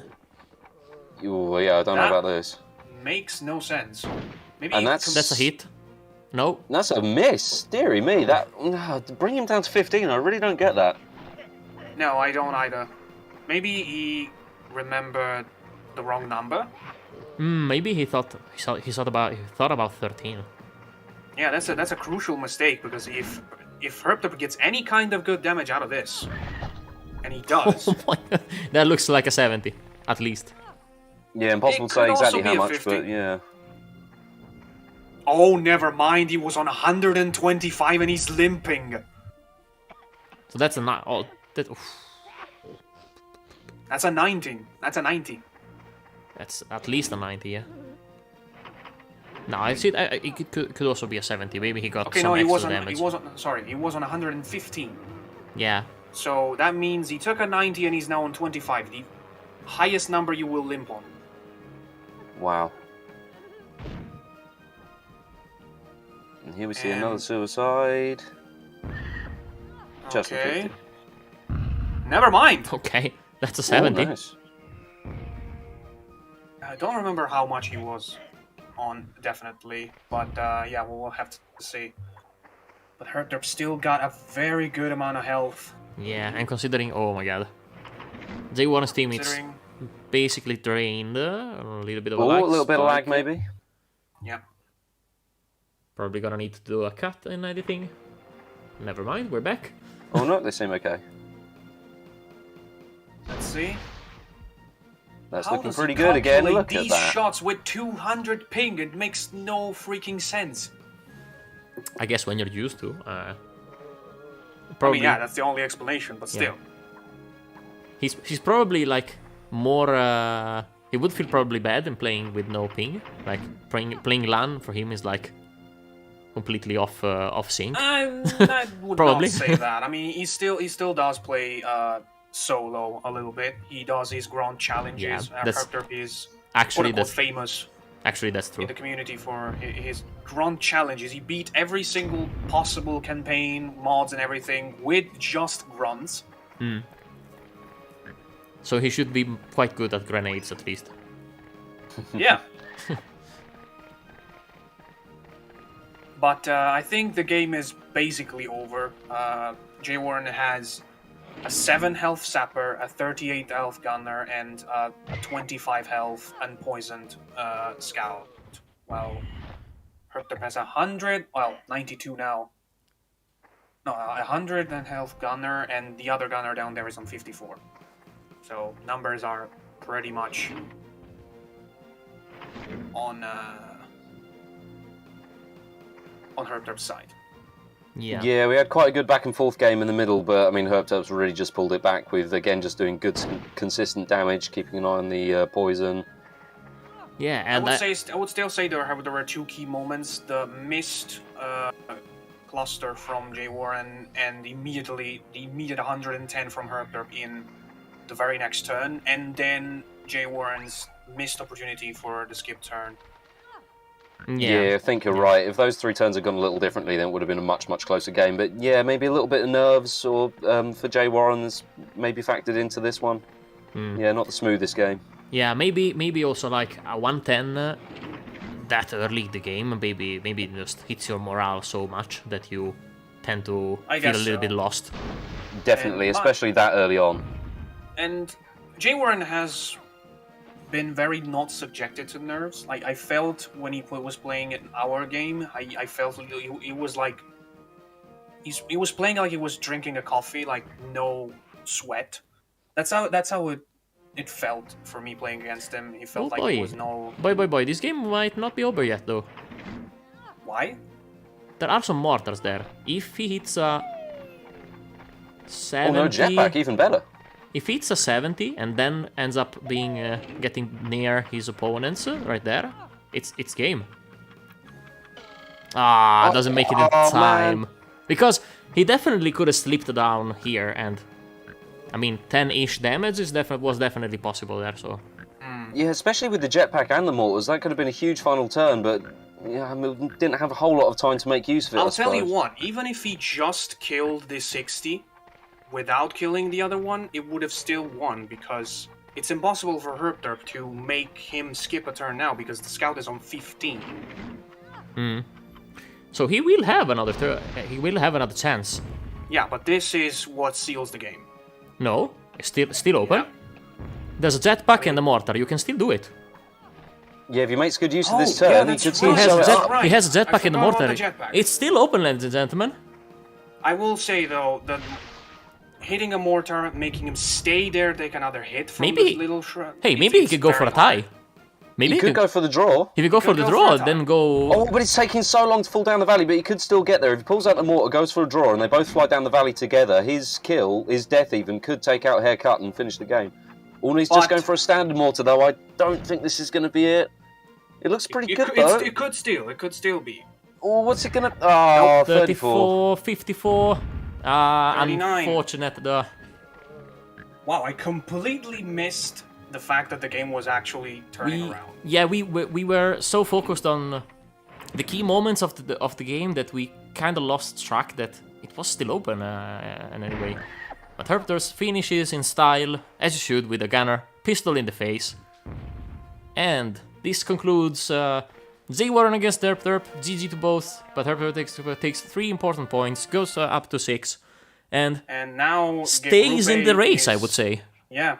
[SPEAKER 2] Oh, yeah, I don't know about this.
[SPEAKER 3] Makes no sense. Maybe
[SPEAKER 2] And that's
[SPEAKER 1] a hit. No.
[SPEAKER 2] That's a miss. Deary me, that bring him down to 15. I really don't get that.
[SPEAKER 3] No, I don't either. Maybe he remembered the wrong number.
[SPEAKER 1] Maybe he thought about 13.
[SPEAKER 3] Yeah, that's a crucial mistake, because if herpderp gets any kind of good damage out of this, and he does,
[SPEAKER 1] Oh my God. That looks like a 70 at least.
[SPEAKER 2] Yeah, impossible to
[SPEAKER 3] It could
[SPEAKER 2] say exactly
[SPEAKER 3] also
[SPEAKER 2] how
[SPEAKER 3] be a
[SPEAKER 2] much,
[SPEAKER 3] 50.
[SPEAKER 2] but yeah.
[SPEAKER 3] oh, never mind. He was on 125 and he's limping.
[SPEAKER 1] So that's a oh,
[SPEAKER 3] That's a 19. That's a 90.
[SPEAKER 1] that's at least a 90, yeah. No, I see. It could also be a 70. Maybe he got
[SPEAKER 3] Okay,
[SPEAKER 1] some
[SPEAKER 3] no,
[SPEAKER 1] extra damage.
[SPEAKER 3] he wasn't. Sorry, he was on 115.
[SPEAKER 1] Yeah.
[SPEAKER 3] So that means he took a 90 and he's now on 25. The highest number you will limp on.
[SPEAKER 2] Wow. And here we see
[SPEAKER 3] And-
[SPEAKER 2] another suicide. Just a
[SPEAKER 3] Okay.
[SPEAKER 2] 50.
[SPEAKER 3] Never mind.
[SPEAKER 1] Okay, that's a
[SPEAKER 2] Oh,
[SPEAKER 1] 70.
[SPEAKER 2] nice.
[SPEAKER 3] I don't remember how much he was on, definitely, but yeah, we'll have to see. But herpderp still got a very good amount of health.
[SPEAKER 1] Yeah, and considering, oh my God, J.Warren's team is
[SPEAKER 3] Considering,
[SPEAKER 1] basically drained. A little bit of
[SPEAKER 2] Oh,
[SPEAKER 1] lag.
[SPEAKER 2] a little bit of lag,
[SPEAKER 1] spike.
[SPEAKER 2] maybe.
[SPEAKER 3] yeah.
[SPEAKER 1] Probably gonna need to do a cut in editing. Never mind, we're back.
[SPEAKER 2] Oh no, they seem okay.
[SPEAKER 3] Let's see.
[SPEAKER 2] That's
[SPEAKER 3] How
[SPEAKER 2] looking
[SPEAKER 3] does he
[SPEAKER 2] pretty good again.
[SPEAKER 3] calculate
[SPEAKER 2] Look at
[SPEAKER 3] these
[SPEAKER 2] that.
[SPEAKER 3] shots with 200 ping? It makes no freaking sense.
[SPEAKER 1] I guess when you're used to.
[SPEAKER 3] I
[SPEAKER 1] Probably.
[SPEAKER 3] mean, yeah, that's the only explanation, but still.
[SPEAKER 1] He's probably like more. He would feel probably bad in playing with no ping. Like playing LAN for him is like completely off sync.
[SPEAKER 3] I would
[SPEAKER 1] Probably.
[SPEAKER 3] not say that. I mean, he still does play solo a little bit. He does his ground challenges.
[SPEAKER 1] Yeah, that's-
[SPEAKER 3] herpderp is
[SPEAKER 1] Actually,
[SPEAKER 3] quote-unquote
[SPEAKER 1] that's
[SPEAKER 3] famous
[SPEAKER 1] true.
[SPEAKER 3] in the community for his grunt challenges. He beat every single possible campaign, mods and everything with just grunts.
[SPEAKER 1] So he should be quite good at grenades at least.
[SPEAKER 3] Yeah. But I think the game is basically over. J.Warren has a 7 health sapper, a 38 health gunner, and a 25 health unpoisoned scout. Well, herpderp has 100, well, 92 now. No, 100 and health gunner, and the other gunner down there is on 54. So numbers are pretty much on herpderp's side.
[SPEAKER 1] Yeah.
[SPEAKER 2] Yeah, we had quite a good back and forth game in the middle, but I mean, herpderp's really just pulled it back with, again, just doing good, consistent damage, keeping an eye on the poison.
[SPEAKER 1] Yeah,
[SPEAKER 3] I
[SPEAKER 1] and
[SPEAKER 3] would still say there were 2 key moments: the missed cluster from J.Warren, and the immediate 110 from herpderp in the very next turn, and then J.Warren's missed opportunity for the skip turn.
[SPEAKER 2] Yeah, I think you're right. If those 3 turns had gone a little differently, then it would have been a much, much closer game. But yeah, maybe a little bit of nerves or for J.Warren's maybe factored into this one. Yeah, not the smoothest game.
[SPEAKER 1] Yeah, maybe also like a 110 that early in the game, maybe it just hits your morale so much that you tend to feel a little bit lost.
[SPEAKER 2] Definitely,
[SPEAKER 3] And-
[SPEAKER 2] especially that early on.
[SPEAKER 3] And J.Warren has been very not subjected to nerves. Like, I felt when he was playing in our game, I felt he was like he was playing like he was drinking a coffee, like no sweat. That's how it felt for me playing against him. He felt like there was no.
[SPEAKER 1] Boy, this game might not be over yet though.
[SPEAKER 3] Why?
[SPEAKER 1] There are some mortars there. If he hits a 70...
[SPEAKER 2] Oh no, jetpack, even better.
[SPEAKER 1] If he hits a 70 and then ends up being getting near his opponents right there, it's game. Doesn't make it in time.
[SPEAKER 2] Man.
[SPEAKER 1] Because he definitely could have slipped down here and I mean, 10-ish damage was definitely possible there, so...
[SPEAKER 2] Yeah, especially with the jetpack and the mortars, that could have been a huge final turn, but yeah, I mean, didn't have a whole lot of time to make use of it,
[SPEAKER 3] I'll
[SPEAKER 2] I
[SPEAKER 3] tell you
[SPEAKER 2] suppose.
[SPEAKER 3] what, even if he just killed the 60 without killing the other one, it would have still won, because it's impossible for herpderp to make him skip a turn now, because the scout is on 15.
[SPEAKER 1] So he will have another he will have another chance.
[SPEAKER 3] Yeah, but this is what seals the game.
[SPEAKER 1] No, it's still open.
[SPEAKER 3] Yeah.
[SPEAKER 1] There's a jetpack and a mortar. You can still do it.
[SPEAKER 2] Yeah, if he makes good use of this
[SPEAKER 3] Oh, yeah,
[SPEAKER 2] turn, he
[SPEAKER 3] that's
[SPEAKER 2] could
[SPEAKER 3] right.
[SPEAKER 2] still
[SPEAKER 1] He has,
[SPEAKER 2] show
[SPEAKER 1] a
[SPEAKER 2] it
[SPEAKER 1] jet,
[SPEAKER 2] up.
[SPEAKER 3] right.
[SPEAKER 1] he has a jetpack
[SPEAKER 3] I
[SPEAKER 1] and a
[SPEAKER 3] forgot about
[SPEAKER 1] mortar.
[SPEAKER 3] the jetpack.
[SPEAKER 1] It's still open, ladies and gentlemen.
[SPEAKER 3] I will say, though, that hitting a mortar, making him stay there, take another hit from
[SPEAKER 1] Maybe-
[SPEAKER 3] this little shrub...
[SPEAKER 1] Hey, maybe he could go for a tie. Maybe
[SPEAKER 2] He could go for the draw.
[SPEAKER 1] If you go for the
[SPEAKER 3] go
[SPEAKER 1] draw,
[SPEAKER 3] for a tie.
[SPEAKER 1] then go...
[SPEAKER 2] Oh, but it's taking so long to fall down the valley, but he could still get there. If he pulls out the mortar, goes for a draw, and they both fly down the valley together, his kill, his death even, could take out Haircut and finish the game. Or he's just
[SPEAKER 3] But-
[SPEAKER 2] going for a standard mortar, though. I don't think this is going to be it. It looks pretty good, though.
[SPEAKER 3] It could still be.
[SPEAKER 2] Oh, what's it going to... Oh,
[SPEAKER 1] 34,
[SPEAKER 2] 34.
[SPEAKER 1] 54.
[SPEAKER 3] 39.
[SPEAKER 1] Unfortunate.
[SPEAKER 3] Wow, I completely missed the fact that the game was actually turning around.
[SPEAKER 1] Yeah, we were so focused on the key moments of the game that we kind of lost track that it was still open in any way. But herpderp finishes in style, as you should, with a gunner, pistol in the face. And this concludes J.Warren against herpderp, GG to both, but herpderp takes 3 important points, goes up to 6, and
[SPEAKER 3] now
[SPEAKER 1] stays
[SPEAKER 3] Group
[SPEAKER 1] in the
[SPEAKER 3] A
[SPEAKER 1] race, I
[SPEAKER 3] is-
[SPEAKER 1] would say.
[SPEAKER 3] Yeah.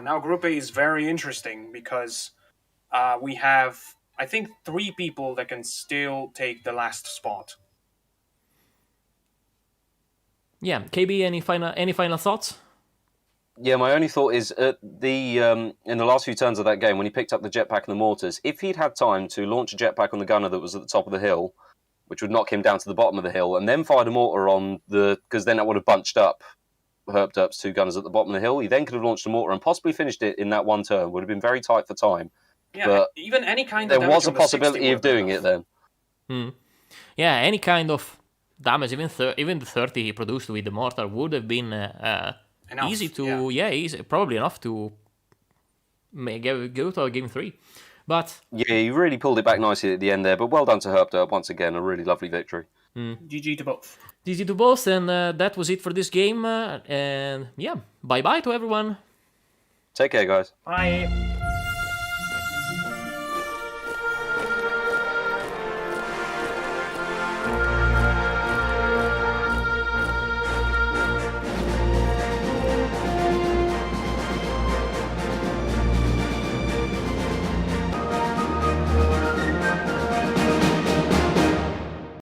[SPEAKER 3] Now Group A is very interesting because we have, I think, 3 people that can still take the last spot.
[SPEAKER 1] Yeah, KB, any final thoughts?
[SPEAKER 2] Yeah, my only thought is at the in the last few turns of that game, when he picked up the jetpack and the mortars, if he'd had time to launch a jetpack on the gunner that was at the top of the hill, which would knock him down to the bottom of the hill, and then fired a mortar on the... because then that would have bunched up herpderp's 2 gunners at the bottom of the hill. He then could have launched a mortar and possibly finished it in that one turn. Would have been very tight for time.
[SPEAKER 3] Yeah,
[SPEAKER 2] But
[SPEAKER 3] even any kind of
[SPEAKER 2] There
[SPEAKER 3] damage
[SPEAKER 2] was a
[SPEAKER 3] on the 60
[SPEAKER 2] possibility
[SPEAKER 3] would
[SPEAKER 2] of
[SPEAKER 3] be
[SPEAKER 2] doing
[SPEAKER 3] enough.
[SPEAKER 2] it then.
[SPEAKER 1] Yeah, any kind of damage, even the 30 he produced with the mortar would have been
[SPEAKER 3] Enough,
[SPEAKER 1] easy to... Yeah, easy, probably enough to go to game 3. But
[SPEAKER 2] Yeah, he really pulled it back nicely at the end there, but well done to herpderp once again. A really lovely victory.
[SPEAKER 3] GG to both.
[SPEAKER 1] GG to both, and that was it for this game. And yeah, bye-bye to everyone.
[SPEAKER 2] Take care, guys.
[SPEAKER 3] Bye.